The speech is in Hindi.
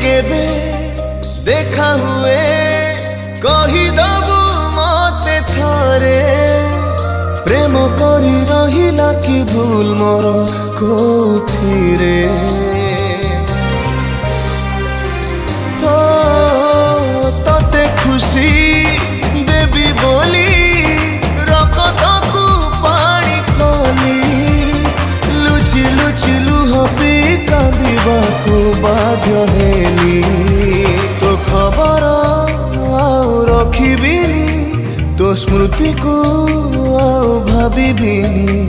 केबे देखा हुए कहीदबु मते थरे प्रेम करी रहिला कि भूल मोर कोथिरे तते खुशी देवी बोली रकतकु पानी खोली लुचि लुचि लुह पी कांदिबाकु बाध्य हेली तो खबर आउ रखिबिनी तो स्मृति को आउ भाबिबिनी